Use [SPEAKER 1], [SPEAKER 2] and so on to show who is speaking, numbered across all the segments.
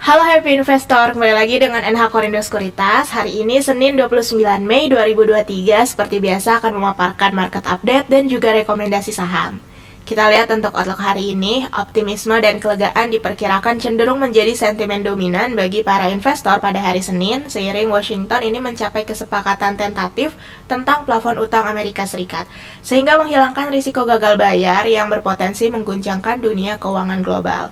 [SPEAKER 1] Halo Happy Investor, kembali lagi dengan NH Korindo Sekuritas. Hari ini Senin 29 Mei 2023, seperti biasa akan memaparkan market update dan juga rekomendasi saham. Kita lihat untuk outlook hari ini, optimisme dan kelegaan diperkirakan cenderung menjadi sentimen dominan bagi para investor pada hari Senin, seiring Washington ini mencapai kesepakatan tentatif tentang plafon utang Amerika Serikat, sehingga menghilangkan risiko gagal bayar yang berpotensi mengguncangkan dunia keuangan global.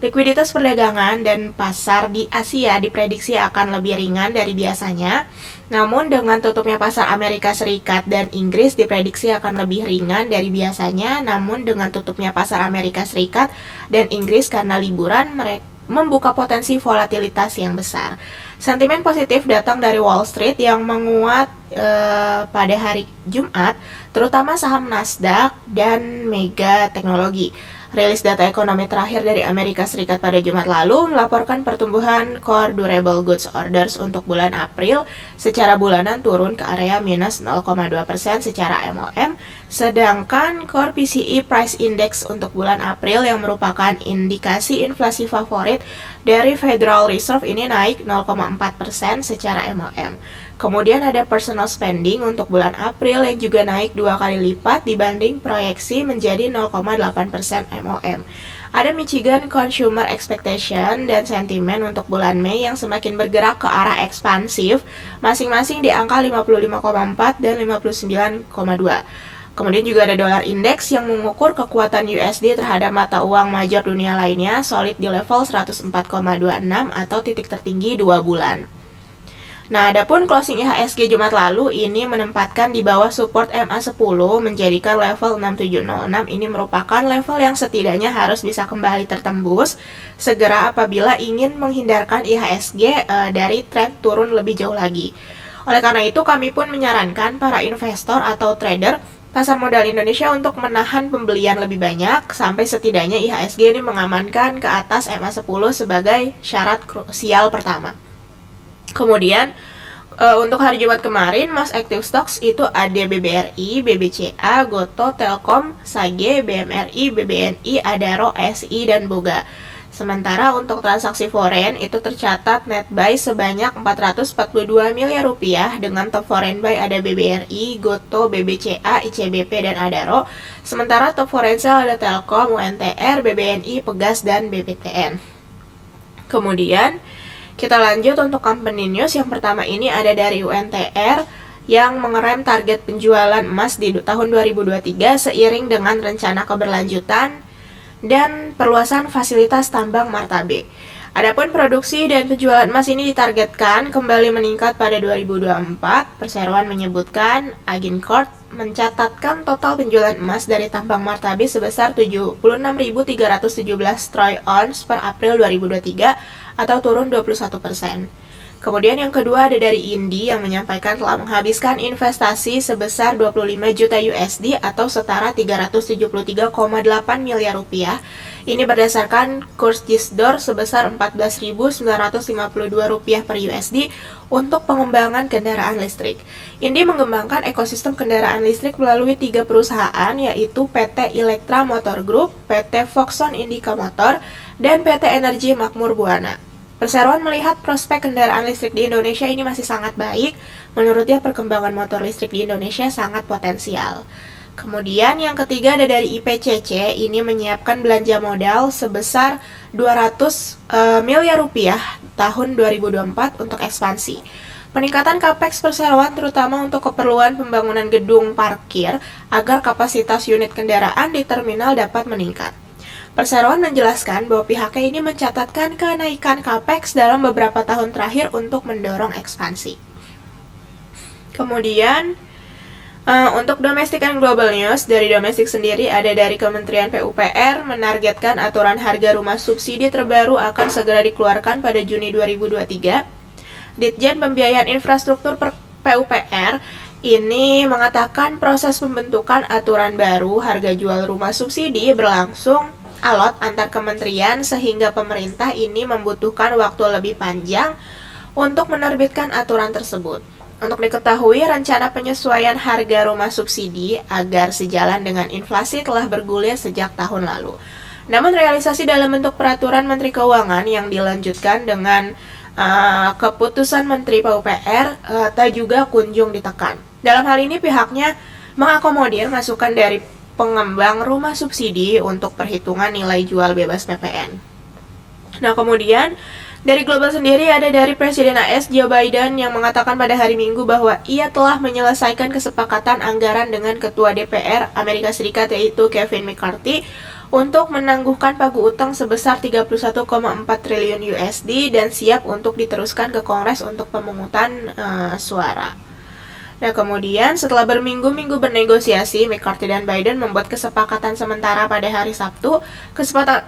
[SPEAKER 1] Likuiditas perdagangan dan pasar di Asia diprediksi akan lebih ringan dari biasanya, namun dengan tutupnya pasar Amerika Serikat dan Inggris diprediksi akan lebih ringan dari biasanya, namun dengan tutupnya pasar Amerika Serikat dan Inggris karena liburan, mereka membuka potensi volatilitas yang besar. Sentimen positif datang dari Wall Street yang menguat pada hari Jumat, terutama saham Nasdaq dan Mega Teknologi. Rilis data ekonomi terakhir dari Amerika Serikat pada Jumat lalu melaporkan pertumbuhan core durable goods orders untuk bulan April secara bulanan turun ke area minus 0,2% secara MOM, sedangkan core PCE price index untuk bulan April yang merupakan indikasi inflasi favorit dari Federal Reserve ini naik 0,4% secara MOM. Kemudian ada personal spending untuk bulan April yang juga naik 2 kali lipat dibanding proyeksi menjadi 0,8% MOM. Ada Michigan Consumer Expectation dan sentimen untuk bulan Mei yang semakin bergerak ke arah ekspansif, masing-masing di angka 55,4 dan 59,2. Kemudian juga ada dolar indeks yang mengukur kekuatan USD terhadap mata uang major dunia lainnya, solid di level 104,26 atau titik tertinggi 2 bulan. Nah, adapun closing IHSG Jumat lalu ini menempatkan di bawah support MA10 menjadikan level 6706 ini merupakan level yang setidaknya harus bisa kembali tertembus segera apabila ingin menghindarkan IHSG dari tren turun lebih jauh lagi. Oleh karena itu, kami pun menyarankan para investor atau trader pasar modal Indonesia untuk menahan pembelian lebih banyak sampai setidaknya IHSG ini mengamankan ke atas MA10 sebagai syarat krusial pertama. Kemudian untuk hari Jumat kemarin, Most Active Stocks itu ada BBRI, BBCA, Goto, Telkom, Sage, BMRI, BBNI, Adaro, SI, dan Boga. Sementara untuk transaksi foreign itu tercatat net buy sebanyak 442 miliar rupiah dengan top foreign buy ada BBRI, Goto, BBCA, ICBP, dan Adaro. Sementara top foreign sell ada Telkom, UNTR, BBNI, Pegas, dan BPTN. Kemudian kita lanjut untuk company news. Yang pertama ini ada dari UNTR yang mengerem target penjualan emas di tahun 2023 seiring dengan rencana keberlanjutan dan perluasan fasilitas tambang Martabe. Adapun produksi dan penjualan emas ini ditargetkan kembali meningkat pada 2024. Perseroan menyebutkan Agincourt mencatatkan total penjualan emas dari tambang Martabe sebesar 76.317 troy ounce per April 2023 atau turun 21%. Kemudian yang kedua ada dari Indi yang menyampaikan telah menghabiskan investasi sebesar 25 juta USD atau setara 373,8 miliar rupiah. Ini berdasarkan kurs Gisdor sebesar 14.952 rupiah per USD untuk pengembangan kendaraan listrik. Indi mengembangkan ekosistem kendaraan listrik melalui 3 perusahaan yaitu PT Electra Motor Group, PT Foxconn Indica Motor, dan PT Energi Makmur Buana. Perseroan melihat prospek kendaraan listrik di Indonesia ini masih sangat baik. Menurutnya perkembangan motor listrik di Indonesia sangat potensial. Kemudian yang ketiga ada dari IPCC, ini menyiapkan belanja modal sebesar 200 miliar rupiah tahun 2024 untuk ekspansi. Peningkatan capex perseroan terutama untuk keperluan pembangunan gedung parkir agar kapasitas unit kendaraan di terminal dapat meningkat. Perseroan menjelaskan bahwa pihaknya ini mencatatkan kenaikan capex dalam beberapa tahun terakhir untuk mendorong ekspansi. Kemudian untuk domestic and global news, dari domestik sendiri ada dari Kementerian PUPR menargetkan aturan harga rumah subsidi terbaru akan segera dikeluarkan pada Juni 2023. Ditjen Pembiayaan Infrastruktur PUPR ini mengatakan proses pembentukan aturan baru harga jual rumah subsidi berlangsung alot antar kementerian sehingga pemerintah ini membutuhkan waktu lebih panjang untuk menerbitkan aturan tersebut. Untuk diketahui, rencana penyesuaian harga rumah subsidi agar sejalan dengan inflasi telah bergulir sejak tahun lalu. Namun realisasi dalam bentuk peraturan Menteri Keuangan yang dilanjutkan dengan keputusan Menteri PUPR tak juga kunjung ditekan. Dalam hal ini pihaknya mengakomodir masukan dari pengembang rumah subsidi untuk perhitungan nilai jual bebas PPN. Nah, kemudian dari Global sendiri ada dari Presiden AS Joe Biden yang mengatakan pada hari Minggu bahwa ia telah menyelesaikan kesepakatan anggaran dengan Ketua DPR Amerika Serikat yaitu Kevin McCarthy untuk menangguhkan pagu utang sebesar 31,4 triliun USD dan siap untuk diteruskan ke Kongres untuk pemungutan suara. Nah, kemudian setelah berminggu-minggu bernegosiasi, McCarthy dan Biden membuat kesepakatan sementara pada hari Sabtu.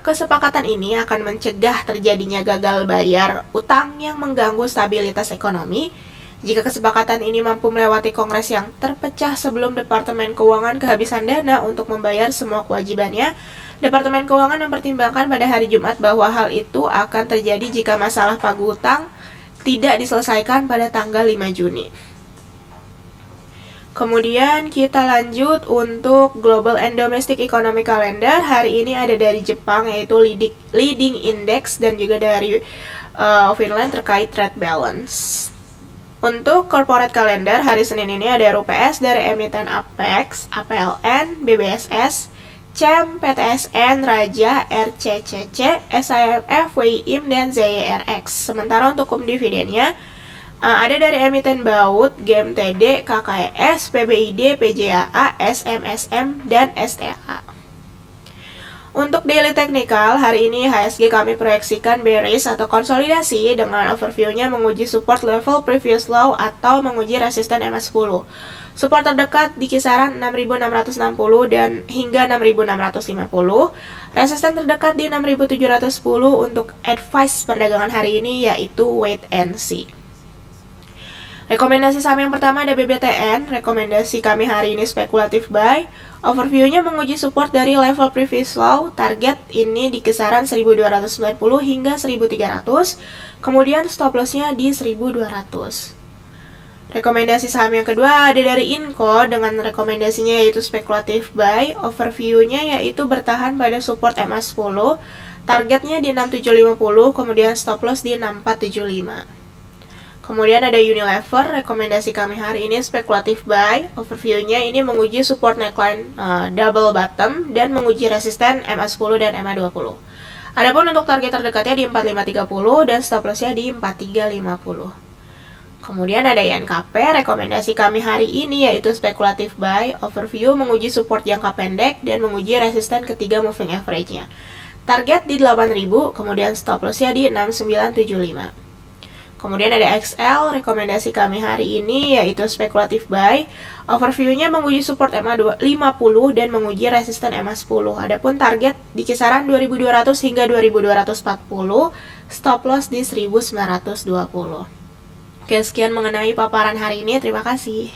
[SPEAKER 1] Kesepakatan ini akan mencegah terjadinya gagal bayar utang yang mengganggu stabilitas ekonomi. Jika kesepakatan ini mampu melewati Kongres yang terpecah sebelum Departemen Keuangan kehabisan dana untuk membayar semua kewajibannya, Departemen Keuangan mempertimbangkan pada hari Jumat bahwa hal itu akan terjadi jika masalah pagu utang tidak diselesaikan pada tanggal 5 Juni. Kemudian kita lanjut untuk Global and Domestic Economic Calendar. Hari ini ada dari Jepang yaitu Leading Index dan juga dari Finland terkait trade balance. Untuk Corporate Calendar hari Senin ini ada RUPS dari emiten Apex, APLN, BBSS, CEM, PTSN, Raja, RCCC, SIMF, WIIM, dan ZYRX. Sementara untuk dividennya ada dari emiten Baut, GMTD, KKES, PBID, PJAA, SMSM, dan STA. Untuk daily technical, hari ini HSG kami proyeksikan bearish atau konsolidasi dengan overview-nya menguji support level previous low atau menguji resisten MA10. Support terdekat di kisaran 6.660 dan hingga 6.650. Resisten terdekat di 6.710 untuk advice perdagangan hari ini yaitu wait and see. Rekomendasi saham yang pertama ada BBTN. Rekomendasi kami hari ini spekulatif buy. Overview-nya menguji support dari level previous low. Target ini di kisaran 1290 hingga 1300. Kemudian stop loss-nya di 1200. Rekomendasi saham yang kedua ada dari Inco dengan rekomendasinya yaitu spekulatif buy. Overview-nya yaitu bertahan pada support MA10. Targetnya di 6750, kemudian stop loss di 6475. Kemudian ada Unilever, rekomendasi kami hari ini spekulatif buy. Overview-nya ini menguji support neckline double bottom dan menguji resisten MA10 dan MA20. Adapun untuk target terdekatnya di 4530 dan stop loss-nya di 4350. Kemudian ada INKP, rekomendasi kami hari ini yaitu spekulatif buy. Overview menguji support jangka pendek dan menguji resisten ketiga moving average-nya. Target di 8000, kemudian stop loss-nya di 6975. Kemudian ada XL, rekomendasi kami hari ini yaitu spekulatif buy. Overview-nya menguji support MA50 dan menguji resisten MA10. Adapun target di kisaran 2200 hingga 2240, stop loss di 1920. Oke, sekian mengenai paparan hari ini. Terima kasih.